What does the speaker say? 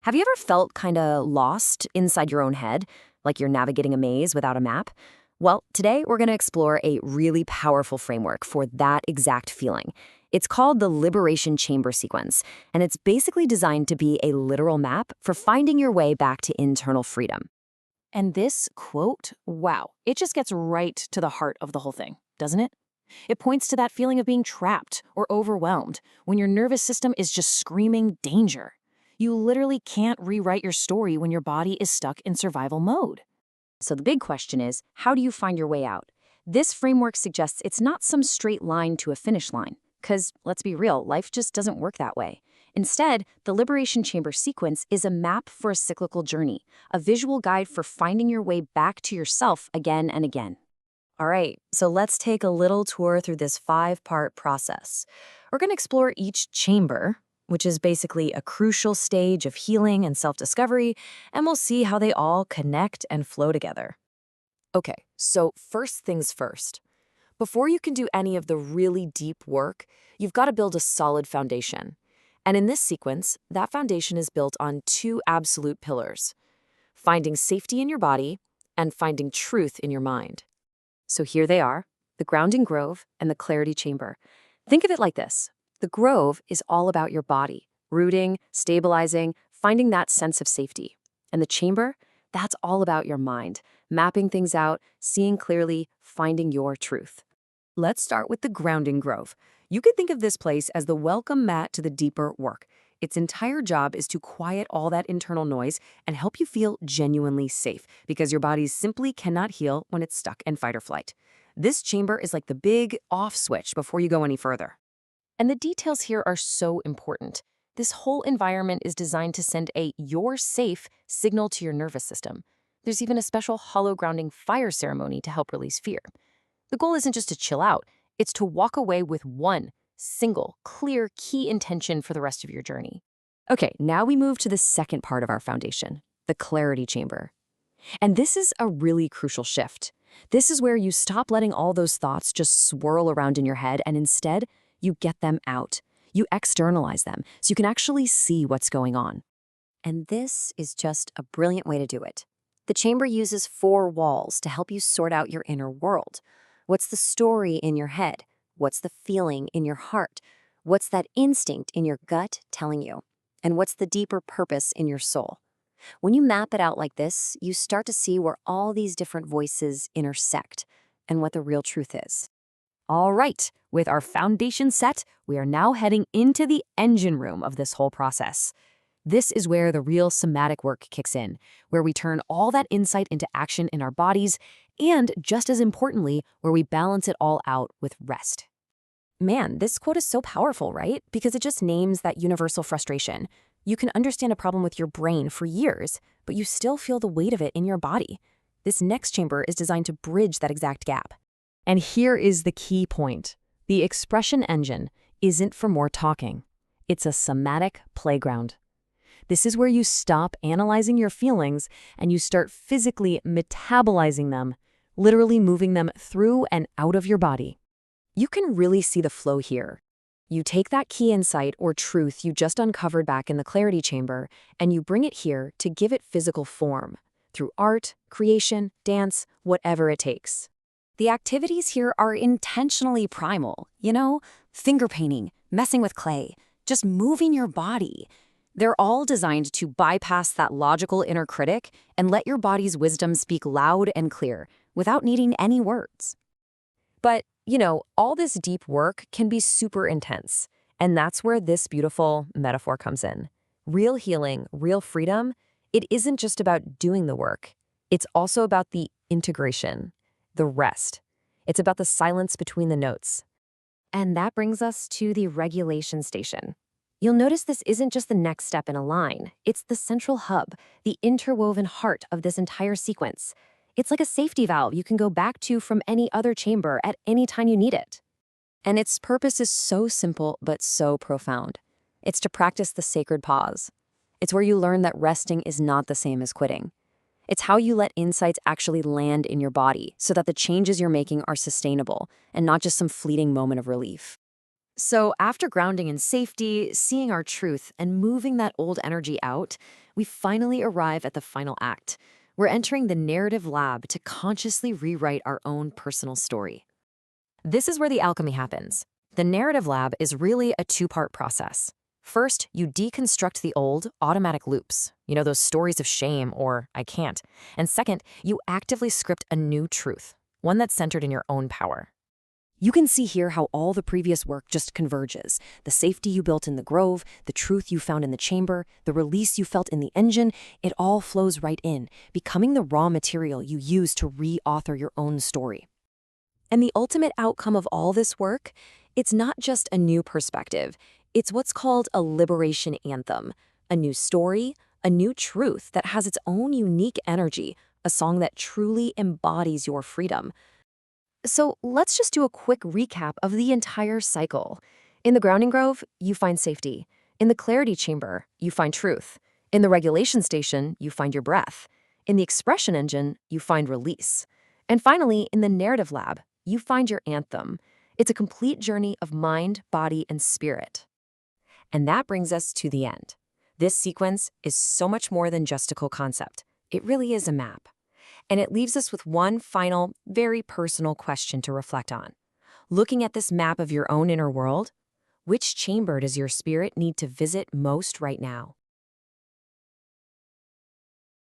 Have you ever felt kind of lost inside your own head, like you're navigating a maze without a map? Well, today we're going to explore a really powerful framework for that exact feeling. It's called the Liberation Chamber Sequence, and it's basically designed to be a literal map for finding your way back to internal freedom. And this quote, wow, it just gets right to the heart of the whole thing, doesn't it? It points to that feeling of being trapped or overwhelmed when your nervous system is just screaming danger. You literally can't rewrite your story when your body is stuck in survival mode. So the big question is, how do you find your way out? This framework suggests it's not some straight line to a finish line, because let's be real, life just doesn't work that way. Instead, the Liberation Chamber sequence is a map for a cyclical journey, a visual guide for finding your way back to yourself again and again. All right, so let's take a little tour through this 5-part process. We're going to explore each chamber, which is basically a crucial stage of healing and self-discovery, and we'll see how they all connect and flow together. Okay, so first things first. Before you can do any of the really deep work, you've got to build a solid foundation. And in this sequence, that foundation is built on 2 absolute pillars: finding safety in your body and finding truth in your mind. So here they are, the grounding grove and the clarity chamber. Think of it like this. The grove is all about your body, rooting, stabilizing, finding that sense of safety. And the chamber, that's all about your mind, mapping things out, seeing clearly, finding your truth. Let's start with the grounding grove. You could think of this place as the welcome mat to the deeper work. Its entire job is to quiet all that internal noise and help you feel genuinely safe, because your body simply cannot heal when it's stuck in fight or flight. This chamber is like the big off switch before you go any further. And the details here are so important. This whole environment is designed to send a "you're safe" signal to your nervous system. There's even a special hollow grounding fire ceremony to help release fear. The goal isn't just to chill out, it's to walk away with one single, clear, key intention for the rest of your journey. Okay, now we move to the second part of our foundation, the clarity chamber. And this is a really crucial shift. This is where you stop letting all those thoughts just swirl around in your head, and instead, you get them out. You externalize them so you can actually see what's going on. And this is just a brilliant way to do it. The chamber uses 4 walls to help you sort out your inner world. What's the story in your head? What's the feeling in your heart? What's that instinct in your gut telling you? And what's the deeper purpose in your soul? When you map it out like this, you start to see where all these different voices intersect and what the real truth is. All right, with our foundation set, we are now heading into the engine room of this whole process. This is where the real somatic work kicks in, where we turn all that insight into action in our bodies, and just as importantly, where we balance it all out with rest. Man, this quote is so powerful, right? Because it just names that universal frustration. You can understand a problem with your brain for years, but you still feel the weight of it in your body. This next chamber is designed to bridge that exact gap. And here is the key point. The expression engine isn't for more talking. It's a somatic playground. This is where you stop analyzing your feelings and you start physically metabolizing them, literally moving them through and out of your body. You can really see the flow here. You take that key insight or truth you just uncovered back in the clarity chamber, and you bring it here to give it physical form, through art, creation, dance, whatever it takes. The activities here are intentionally primal, finger painting, messing with clay, just moving your body. They're all designed to bypass that logical inner critic and let your body's wisdom speak loud and clear without needing any words. But, all this deep work can be super intense, and that's where this beautiful metaphor comes in. Real healing, real freedom, it isn't just about doing the work. It's also about the integration, the rest. It's about the silence between the notes. And that brings us to the regulation station. You'll notice this isn't just the next step in a line. It's the central hub, the interwoven heart of this entire sequence. It's like a safety valve you can go back to from any other chamber at any time you need it. And its purpose is so simple but so profound. It's to practice the sacred pause. It's where you learn that resting is not the same as quitting. It's how you let insights actually land in your body so that the changes you're making are sustainable and not just some fleeting moment of relief. So after grounding in safety, seeing our truth, and moving that old energy out, we finally arrive at the final act. We're entering the narrative lab to consciously rewrite our own personal story. This is where the alchemy happens. The narrative lab is really a two-part process. First, you deconstruct the old, automatic loops, those stories of shame or I can't. And second, you actively script a new truth, one that's centered in your own power. You can see here how all the previous work just converges. The safety you built in the grove, the truth you found in the chamber, the release you felt in the engine, it all flows right in, becoming the raw material you use to re-author your own story. And the ultimate outcome of all this work, it's not just a new perspective. It's what's called a liberation anthem, a new story, a new truth that has its own unique energy, a song that truly embodies your freedom. So let's just do a quick recap of the entire cycle. In the grounding grove, you find safety. In the clarity chamber, you find truth. In the regulation station, you find your breath. In the expression engine, you find release. And finally, in the narrative lab, you find your anthem. It's a complete journey of mind, body, and spirit. And that brings us to the end. This sequence is so much more than just a cool concept. It really is a map. And it leaves us with one final, very personal question to reflect on. Looking at this map of your own inner world, which chamber does your spirit need to visit most right now?